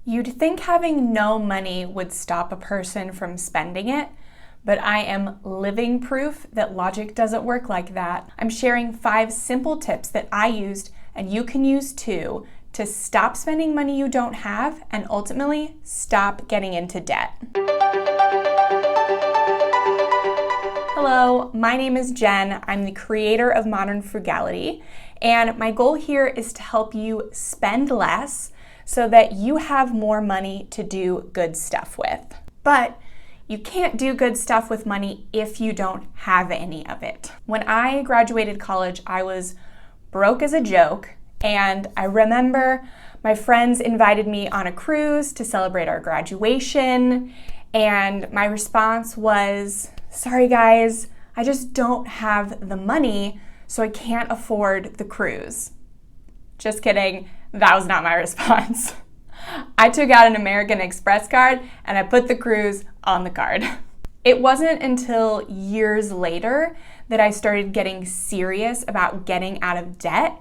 You'd think having no money would stop a person from spending it, but I am living proof that logic doesn't work like that. I'm sharing 5 simple tips that I used and you can use too to stop spending money you don't have and ultimately stop getting into debt. Hello, my name is Jen. I'm the creator of Modern Frugality, and my goal here is to help you spend less so that you have more money to do good stuff with. But you can't do good stuff with money if you don't have any of it. When I graduated college, I was broke as a joke, and I remember my friends invited me on a cruise to celebrate our graduation, and my response was, "Sorry guys, I just don't have the money, so I can't afford the cruise." Just kidding, that was not my response. I took out an American Express card and I put the cruise on the card. It wasn't until years later that I started getting serious about getting out of debt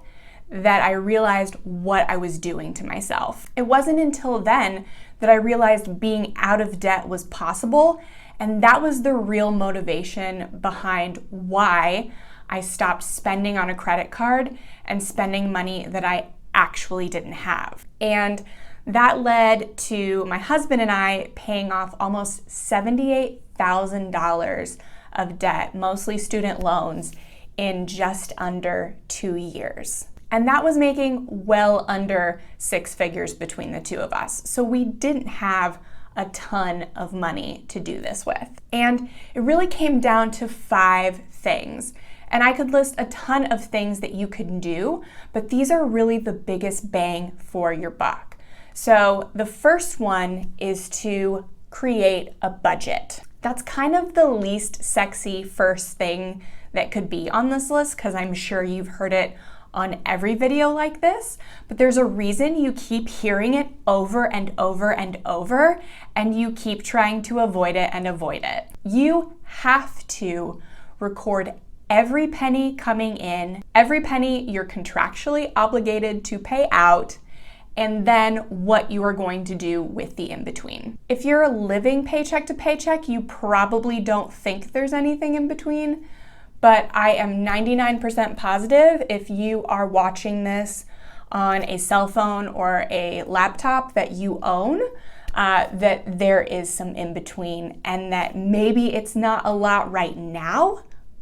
that I realized what I was doing to myself. It wasn't until then that I realized being out of debt was possible, and that was the real motivation behind why I stopped spending on a credit card and spending money that I actually didn't have. And that led to my husband and I paying off almost $78,000 of debt, mostly student loans, in just under 2 years. And that was making well under 6 figures between the two of us. So we didn't have a ton of money to do this with. And it really came down to 5 things. And I could list a ton of things that you could do, but these are really the biggest bang for your buck. So the first one is to create a budget. That's kind of the least sexy first thing that could be on this list, because I'm sure you've heard it on every video like this, but there's a reason you keep hearing it over and over and over, and you keep trying to avoid it and avoid it. You have to record every penny coming in, every penny you're contractually obligated to pay out, and then what you are going to do with the in-between. If you're living paycheck to paycheck, you probably don't think there's anything in between, but I am 99% positive if you are watching this on a cell phone or a laptop that you own, that there is some in between, and that maybe it's not a lot right now,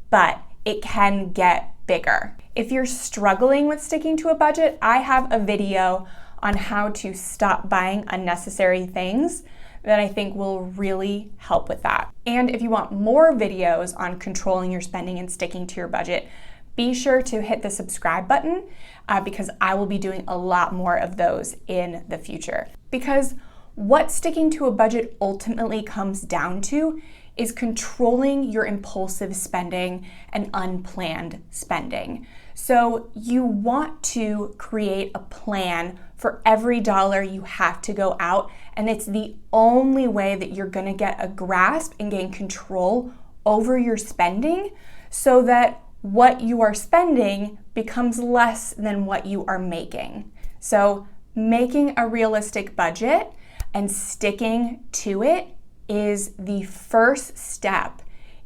but it can get bigger. If you're struggling with sticking to a budget, I have a video on how to stop buying unnecessary things that I think will really help with that. And if you want more videos on controlling your spending and sticking to your budget, be sure to hit the subscribe button because I will be doing a lot more of those in the future. Because what sticking to a budget ultimately comes down to is controlling your impulsive spending and unplanned spending. So you want to create a plan for every dollar you have to go out, and it's the only way that you're gonna get a grasp and gain control over your spending so that what you are spending becomes less than what you are making. So making a realistic budget and sticking to it is the first step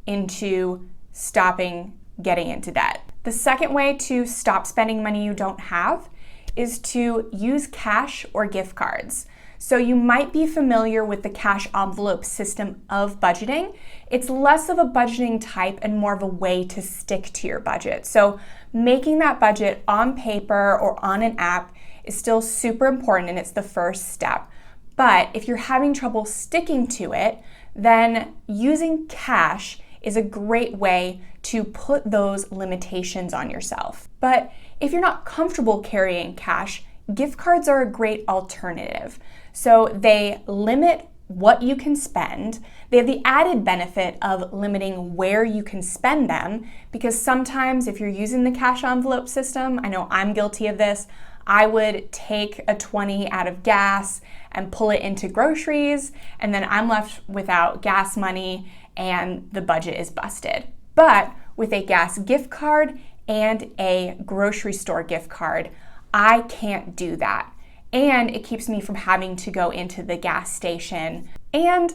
into stopping getting into debt. The second way to stop spending money you don't have is to use cash or gift cards. So you might be familiar with the cash envelope system of budgeting. It's less of a budgeting type and more of a way to stick to your budget. So making that budget on paper or on an app is still super important, and it's the first step. But if you're having trouble sticking to it, then using cash is a great way to put those limitations on yourself. But if you're not comfortable carrying cash, gift cards are a great alternative. So they limit what you can spend. They have the added benefit of limiting where you can spend them, because sometimes if you're using the cash envelope system, I know I'm guilty of this, I would take a 20 out of gas and pull it into groceries, and then I'm left without gas money and the budget is busted. But with a gas gift card and a grocery store gift card, I can't do that. and it keeps me from having to go into the gas station. And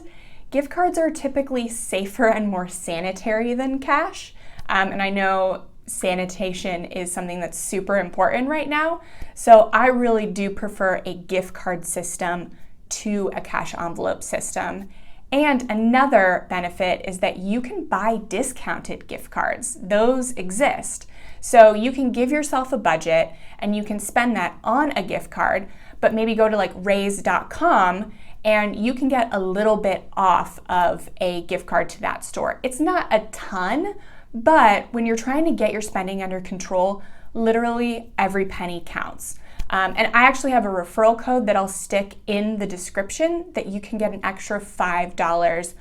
gift cards are typically safer and more sanitary than cash. And I know sanitation is something that's super important right now. So I really do prefer a gift card system to a cash envelope system. And another benefit is that you can buy discounted gift cards. Those exist. So you can give yourself a budget and you can spend that on a gift card, but maybe go to like raise.com and you can get a little bit off of a gift card to that store. It's not a ton, but when you're trying to get your spending under control, literally every penny counts. And I actually have a referral code that I'll stick in the description that you can get an extra $5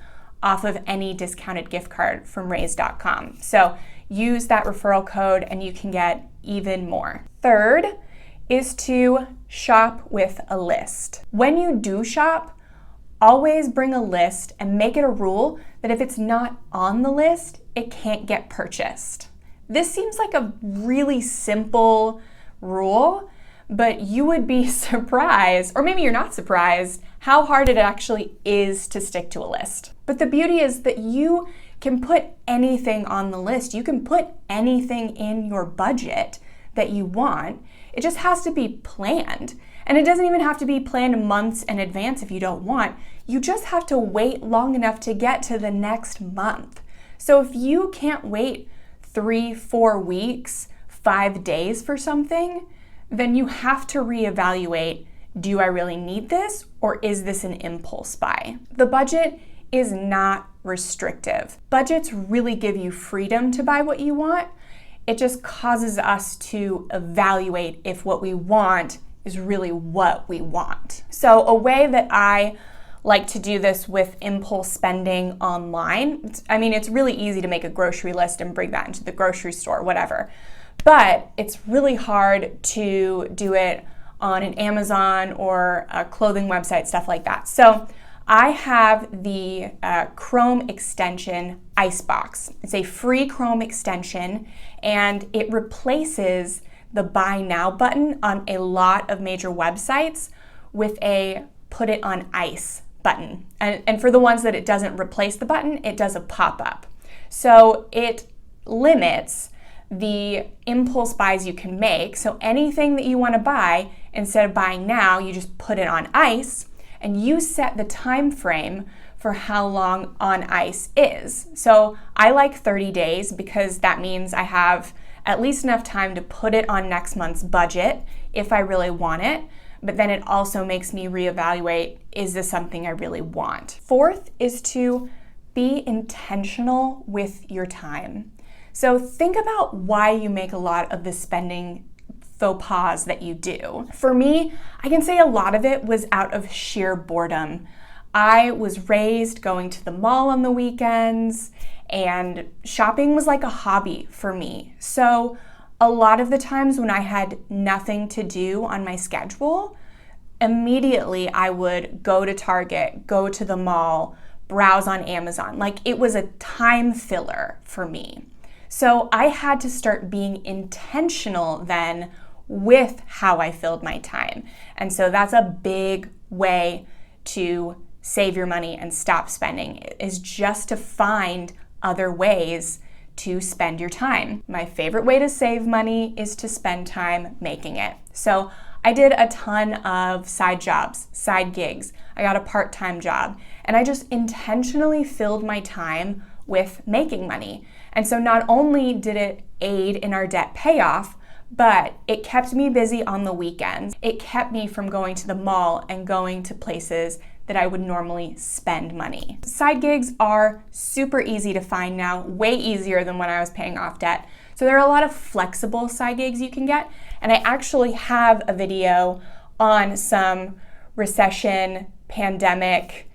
off of any discounted gift card from raise.com. So use that referral code and you can get even more. Third is to shop with a list. When you do shop, always bring a list and make it a rule that if it's not on the list, it can't get purchased. This seems like a really simple rule, but you would be surprised, or maybe you're not surprised, how hard it actually is to stick to a list. But the beauty is that you can put anything on the list. You can put anything in your budget that you want. It just has to be planned. And it doesn't even have to be planned months in advance if you don't want. You just have to wait long enough to get to the next month. So if you can't wait 3-4 weeks, 5 days for something, then you have to reevaluate, do I really need this or is this an impulse buy? The budget is not restrictive. Budgets really give you freedom to buy what you want. It just causes us to evaluate if what we want is really what we want. So a way that I like to do this with impulse spending online, it's really easy to make a grocery list and bring that into the grocery store, whatever. But it's really hard to do it on an Amazon or a clothing website, stuff like that. So I have the Chrome extension Icebox. It's a free Chrome extension and it replaces the Buy Now button on a lot of major websites with a Put It on Ice button. And for the ones that it doesn't replace the button, it does a pop-up. So it limits the impulse buys you can make. So anything that you want to buy, instead of buying now, you just put it on ice and you set the time frame for how long on ice is. So I like 30 days because that means I have at least enough time to put it on next month's budget if I really want it. But then it also makes me reevaluate, is this something I really want? Fourth is to be intentional with your time. So think about why you make a lot of the spending faux pas that you do. For me, I can say a lot of it was out of sheer boredom. I was raised going to the mall on the weekends, and shopping was like a hobby for me. So a lot of the times when I had nothing to do on my schedule, immediately I would go to Target, go to the mall, browse on Amazon. Like it was a time filler for me. So I had to start being intentional then with how I filled my time. And so that's a big way to save your money and stop spending, is just to find other ways to spend your time. My favorite way to save money is to spend time making it. So I did a ton of side jobs, side gigs. I got a part-time job, and I just intentionally filled my time with making money. And so not only did it aid in our debt payoff, but it kept me busy on the weekends. It kept me from going to the mall and going to places that I would normally spend money. Side gigs are super easy to find now, way easier than when I was paying off debt. So there are a lot of flexible side gigs you can get. And I actually have a video on some recession, pandemic,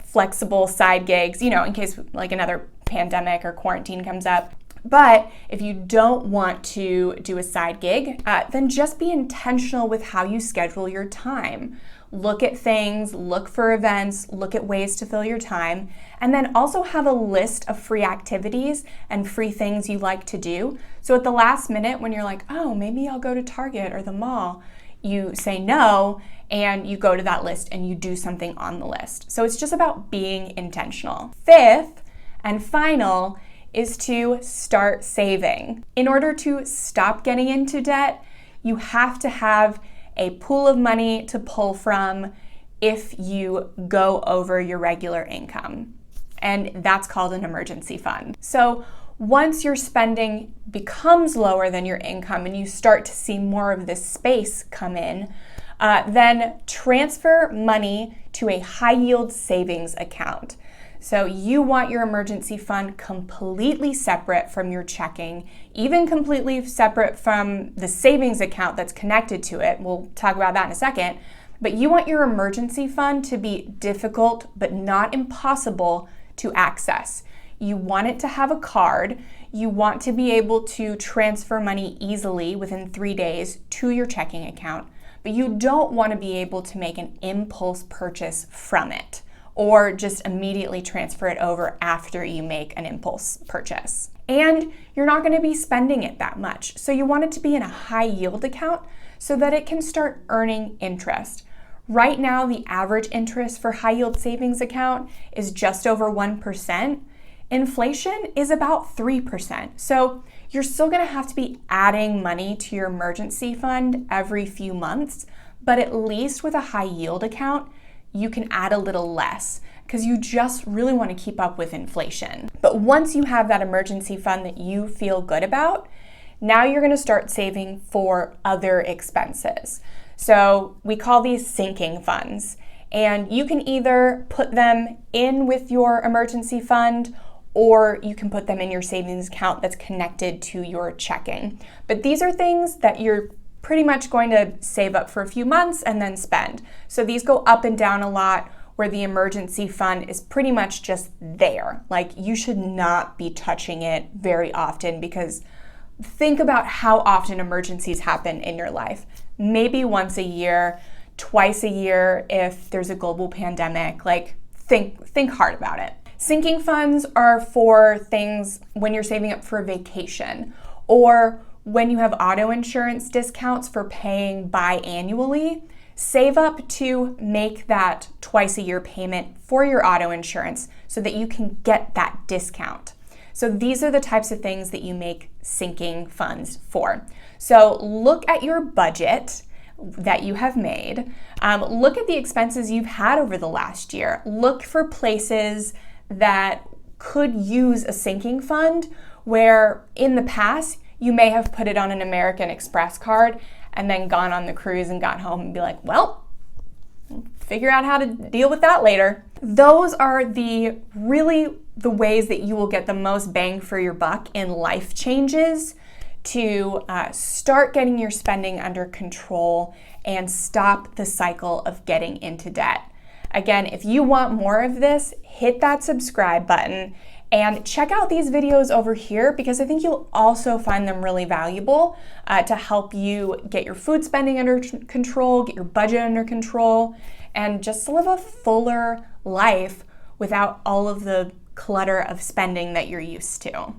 flexible side gigs, in case like another pandemic or quarantine comes up. But if you don't want to do a side gig, then just be intentional with how you schedule your time. Look at things, look for events, look at ways to fill your time, and then also have a list of free activities and free things you like to do. So at the last minute when you're like, oh, maybe I'll go to Target or the mall, you say no and you go to that list and you do something on the list. So it's just about being intentional. Fifth and final is to start saving. In order to stop getting into debt, you have to have a pool of money to pull from if you go over your regular income. And that's called an emergency fund. So once your spending becomes lower than your income and you start to see more of this space come in, then transfer money to a high yield savings account. So you want your emergency fund completely separate from your checking, even completely separate from the savings account that's connected to it. We'll talk about that in a second. But you want your emergency fund to be difficult but not impossible to access. You want it to have a card. You want to be able to transfer money easily within 3 days to your checking account, but you don't want to be able to make an impulse purchase from it or just immediately transfer it over after you make an impulse purchase. And you're not going to be spending it that much. So you want it to be in a high yield account so that it can start earning interest. Right now, the average interest for high yield savings account is just over 1%. Inflation is about 3%. So you're still going to have to be adding money to your emergency fund every few months, but at least with a high yield account, you can add a little less because you just really want to keep up with inflation. But once you have that emergency fund that you feel good about, now you're going to start saving for other expenses. So we call these sinking funds, and you can either put them in with your emergency fund or you can put them in your savings account that's connected to your checking. But these are things that you're pretty much going to save up for a few months and then spend. So these go up and down a lot, where the emergency fund is pretty much just there. Like, you should not be touching it very often, because think about how often emergencies happen in your life. Maybe once a year, twice a year if there's a global pandemic. Like, think hard about it. Sinking funds are for things when you're saving up for a vacation, or when you have auto insurance discounts for paying biannually. Save up to make that twice a year payment for your auto insurance so that you can get that discount. So these are the types of things that you make sinking funds for. So look at your budget that you have made. Look at the expenses you've had over the last year. Look for places that could use a sinking fund, where in the past you may have put it on an American Express card and then gone on the cruise and got home and be like, well, figure out how to deal with that later. Those are the ways that you will get the most bang for your buck in life changes to start getting your spending under control and stop the cycle of getting into debt. Again, if you want more of this, hit that subscribe button and check out these videos over here, because I think you'll also find them really valuable to help you get your food spending under control, get your budget under control, and just live a fuller life without all of the clutter of spending that you're used to.